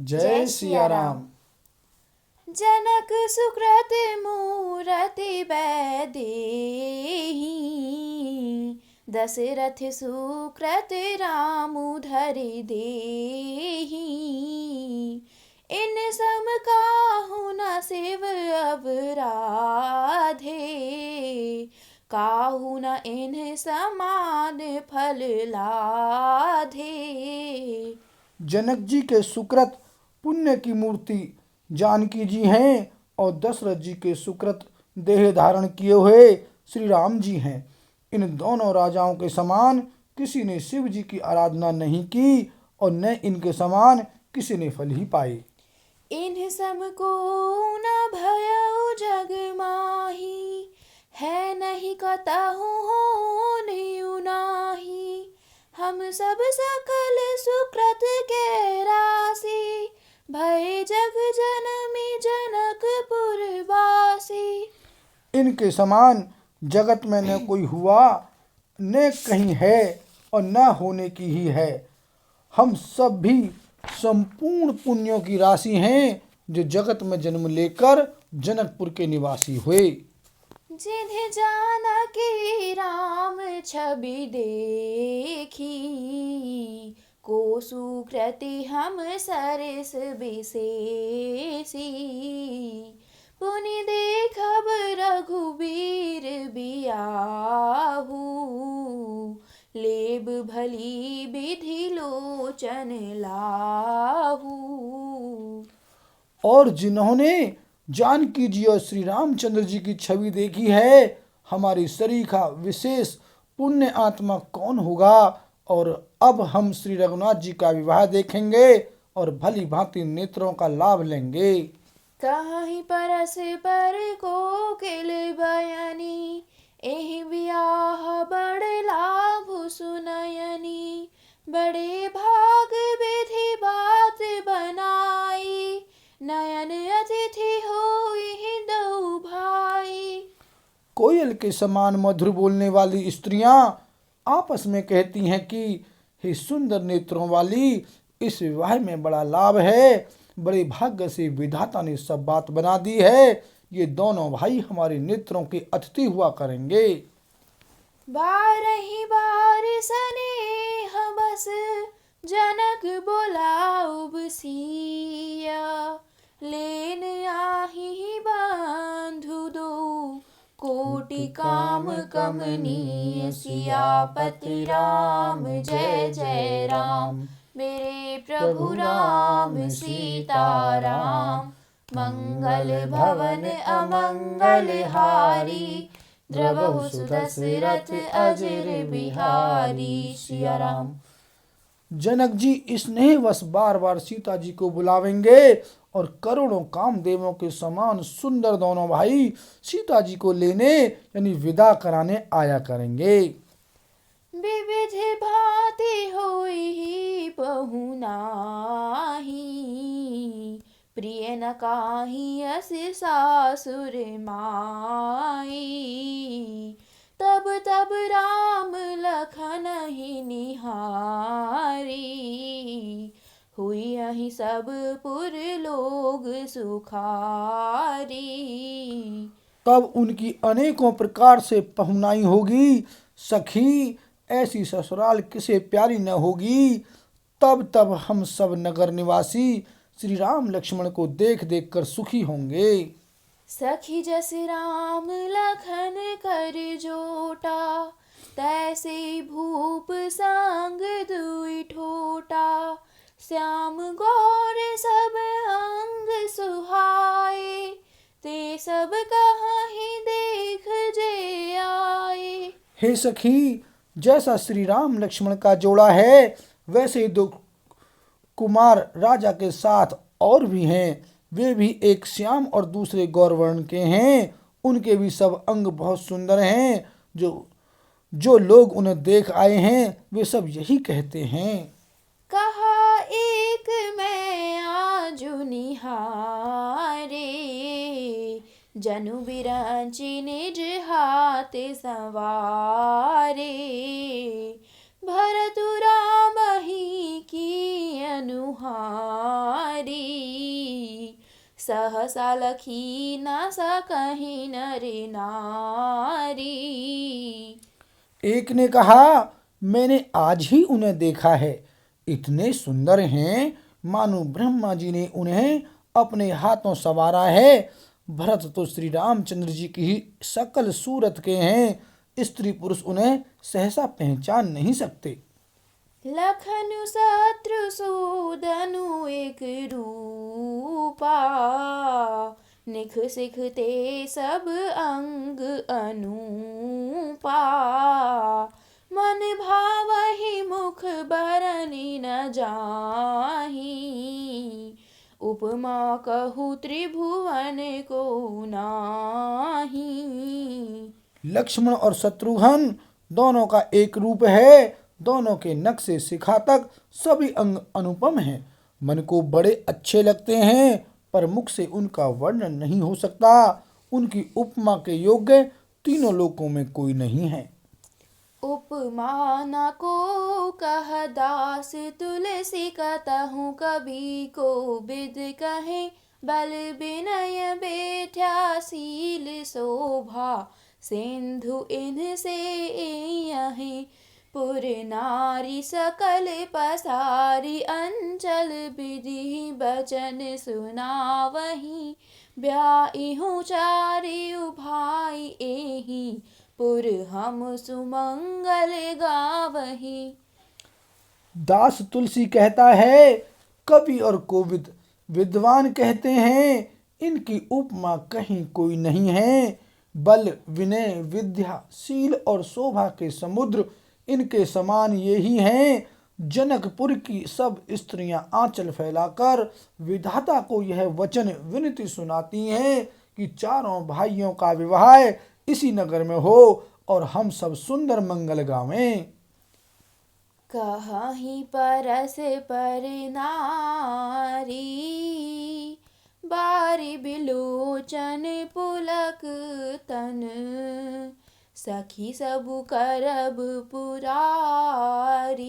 जय सिया राम। जनक सुकृत मूरति बैदेही, दशरथ सुकृत रामु धरि देही। इन सम काहू न शिव अवराधे, काहू न इन समान फल लाधे। जनक जी के सुकृत पुण्य की मूर्ति जानकी जी हैं और दशरथ जी के सुकृत देह धारण किए हुए श्री राम जी हैं। इन दोनों राजाओं के समान किसी ने शिव जी की आराधना नहीं की और न इनके समान किसी ने फल ही पाए। इन सम को न भयउ जग माही, है नहीं कतहु होने नाही। हम सब सकल सुकृत के राशि, भय जग जनमी जनकपुर वासी। इनके समान जगत में न कोई हुआ न कहीं है और न होने की ही है। हम सब भी संपूर्ण पुण्यों की राशि हैं जो जगत में जन्म लेकर जनकपुर के निवासी हुए। जिन्हें जानकी राम छवि देखी, को सुकृति हम सरस विशेषी। पुनि देखब रघुबीर बियाहू, लेब भली विधि लोचन लाहू। और जिन्होंने जानकी जी और श्री रामचंद्र जी की छवि देखी है, हमारी सरीखा विशेष पुण्य आत्मा कौन होगा। और अब हम श्री रघुनाथ जी का विवाह देखेंगे और भली भांति नेत्रों का लाभ लेंगे। कहीं परस पर कोकिल बयनी, एहि बियाह बड़ लाभ सुनयनी। बड़े भाग विधि बात बनाई, नयन अतिथि होई दऊ भाई। कोयल के समान मधुर बोलने वाली स्त्रियां आपस में कहती हैं कि हे सुंदर नेत्रों वाली, इस विवाह में बड़ा लाभ है। बड़े भाग्य से विधाता ने सब बात बना दी है। ये दोनों भाई हमारे नेत्रों के अतिथि हुआ करेंगे। बारही बार स्नेह बस, जनक बोलाउब सिया। लेन आही बांधु दो, कोटि काम कमनीय। सियापति राम जय जय राम, मेरे प्रभु राम सीताराम। मंगल भवन अमंगल हारी, द्रवहु सुदशरथ अजर बिहारी। सिया राम। जनक जी स्नेहवश बार बार सीता जी को बुलावेंगे और करोड़ों कामदेवों के समान सुंदर दोनों भाई सीता जी को लेने यानी विदा कराने आया करेंगे। विविध भांति होई बहु नाही, प्रिय न काही अस सासुर माई। तब तब राम लखन ही निहारी, हुई अहि सब पुर लोग सुखारी। तब उनकी अनेकों प्रकार से पहुनाई होगी। सखी ऐसी ससुराल किसे प्यारी न होगी। तब तब हम सब नगर निवासी श्री राम लक्ष्मण को देख देख कर सुखी होंगे। सखी जस राम लखन कर जोटा, तैसे भूप संग दुई ठोटा। श्याम गौर सब अंग सुहाए, ते सब कहीं देख जे आए। हे सखी, जैसा श्री राम लक्ष्मण का जोड़ा है वैसे ही दो कुमार राजा के साथ और भी हैं। वे भी एक श्याम और दूसरे गौरवर्ण के हैं। उनके भी सब अंग बहुत सुंदर हैं। जो लोग उन्हें देख आए हैं वे सब यही कहते हैं। कहा एक मैं आजु निहारे, जनु बिरांची निज हाथ संवारे। भरतु राम ही की अनुहारे, सहसा लखी न सकहि नर नारी। एक ने कहा, मैंने आज ही उन्हें देखा है, इतने सुंदर हैं मानो ब्रह्मा जी ने उन्हें अपने हाथों संवारा है। भरत तो श्री रामचंद्र जी की ही सकल सूरत के हैं, स्त्री पुरुष उन्हें सहसा पहचान नहीं सकते। लखनु शत्रुसूदनु एक रूपा, निख सिख ते सब अंग अनूपा। मन भावहि मुख बरनि न जाहि, उपमा कहु त्रिभुवन को नाही। लक्ष्मण और शत्रुघ्न दोनों का एक रूप है, दोनों के नक्शे शिखा तक सभी अंग अनुपम हैं। मन को बड़े अच्छे लगते हैं, पर मुख से उनका वर्णन नहीं हो सकता। उनकी उपमा के योग्य तीनों लोकों में कोई नहीं है। उपमा न को कह दास, तुलसी कतहु कभी को बिद कहे। बल विनय बेठा सील शोभा, सिंधु इनसे यहीं। पुर नारी सकल पसारी, अंचल विधि बचन सुनावहीं। ब्याइहु चारिउ भाई एहि, पुर हम सुमंगल गावहीं। दास तुलसी कहता है, कवि और कोविद विद्वान कहते हैं, इनकी उपमा कहीं कोई नहीं है। बल विनय विद्या शील और शोभा के समुद्र इनके समान ये ही हैं। जनकपुर की सब स्त्रियां आंचल फैलाकर विधाता को यह वचन विनती सुनाती हैं कि चारों भाइयों का विवाह इसी नगर में हो और हम सब सुंदर मंगल गावें। कहीं परस पर नारी, बारी बिलोचन पुलक तन। सखी सबु करब पुरारी,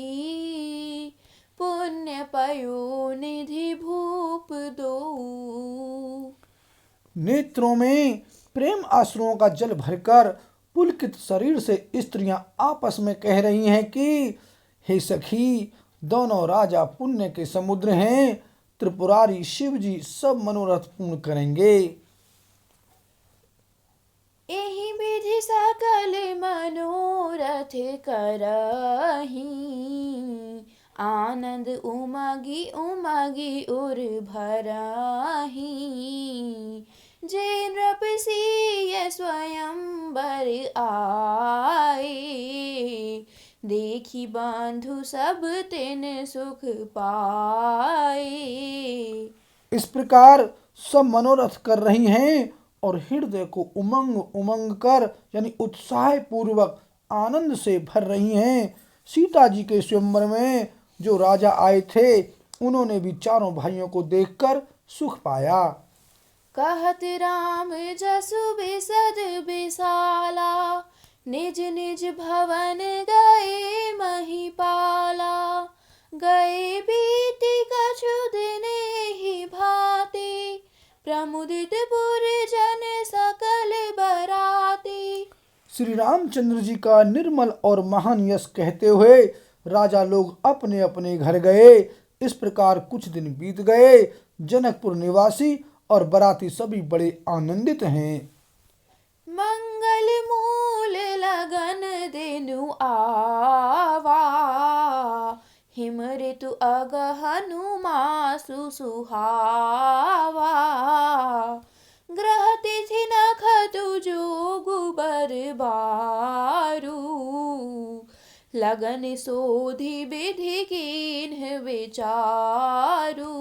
पुण्य पयो निधि भूप दो। नेत्रों में प्रेम आंसुओं का जल भरकर पुलकित शरीर से स्त्रियां आपस में कह रही हैं कि हे सखी, दोनों राजा पुण्य के समुद्र हैं, त्रिपुरारी शिव जी सब मनोरथ पूर्ण करेंगे। एहि विधि सकल मनोरथ करहीं, आनंद उमगी उमगी उर भरहीं। जे नृपसिय स्वयंवर आए, देखी बंधु सब तिन सुख पाए। इस प्रकार सब मनोरथ कर रही हैं और हृदय को उमंग उमंग कर यानी उत्साह पूर्वक आनंद से भर रही हैं। सीता जी के स्वयंवर में जो राजा आए थे, उन्होंने भी चारों भाइयों को देखकर सुख पाया। कहत राम जसु बिसद बिसाला, निज निज भवन गए महिपाला। गए बीती कछु दिन ही भांति, प्रमुदित पुर जन सकल बराती। श्री रामचंद्र जी का निर्मल और महान यश कहते हुए राजा लोग अपने अपने घर गए। इस प्रकार कुछ दिन बीत गए। जनकपुर निवासी और बराती सभी बड़े आनंदित हैं। मंगल मूल लगन दिनु आवा, हिम ऋतु अगहनु मासु सुहावा। ग्रह तिथि नखतु जोगु बरबारू, लगन सोधि विधि कीन्ह विचारू।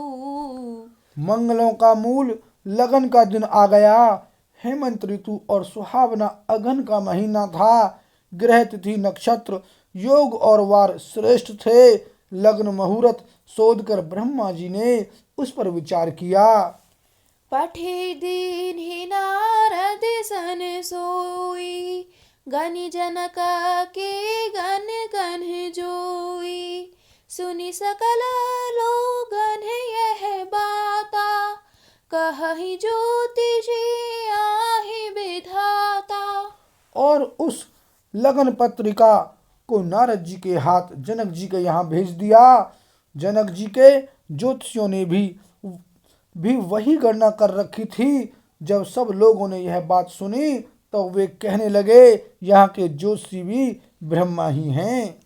मंगलों का मूल लगन का दिन आ गया। हेमंत ऋतु और सुहावना अगहन का महीना था। ग्रह तिथि नक्षत्र योग और वार श्रेष्ठ थे। लग्न मुहूर्त शोध कर ब्रह्मा जी ने उस पर विचार किया। पठे दीन ही नारद सन सोई, गनि जनक के गन गन जोई। सुनि सकल लोगन यह बाता, कहहि ज्योतिषी आहि विधाता। और उस लगन पत्रिका को नारद जी के हाथ जनक जी के यहाँ भेज दिया। जनक जी के ज्योतिषियों ने भी वही गणना कर रखी थी। जब सब लोगों ने यह बात सुनी तो वे कहने लगे, यहाँ के ज्योतिषी भी ब्रह्मा ही हैं।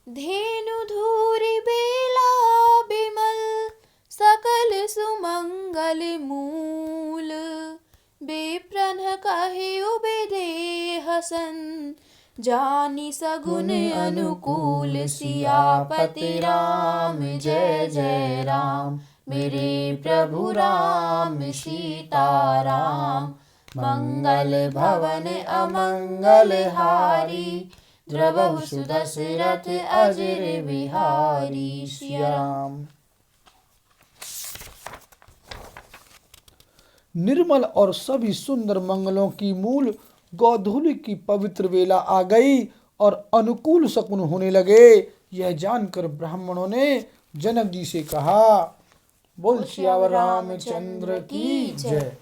धेनु धूरि बेला बिमल, सकल सुमंगल मूल। विप्रन कहिउ विदेह सन, जानि सगुन अनुकूल। सियापति राम जय जय राम, मेरे प्रभु राम सीताराम। मंगल भवन अमंगल हारी, द्रवहु सुदशरथ अजर बिहारी। सिया राम। निर्मल और सभी सुंदर मंगलों की मूल गोधूली की पवित्र वेला आ गई और अनुकूल शकुन होने लगे। यह जानकर ब्राह्मणों ने जनक जी से कहा, बोल सियावर रामचंद्र की जय।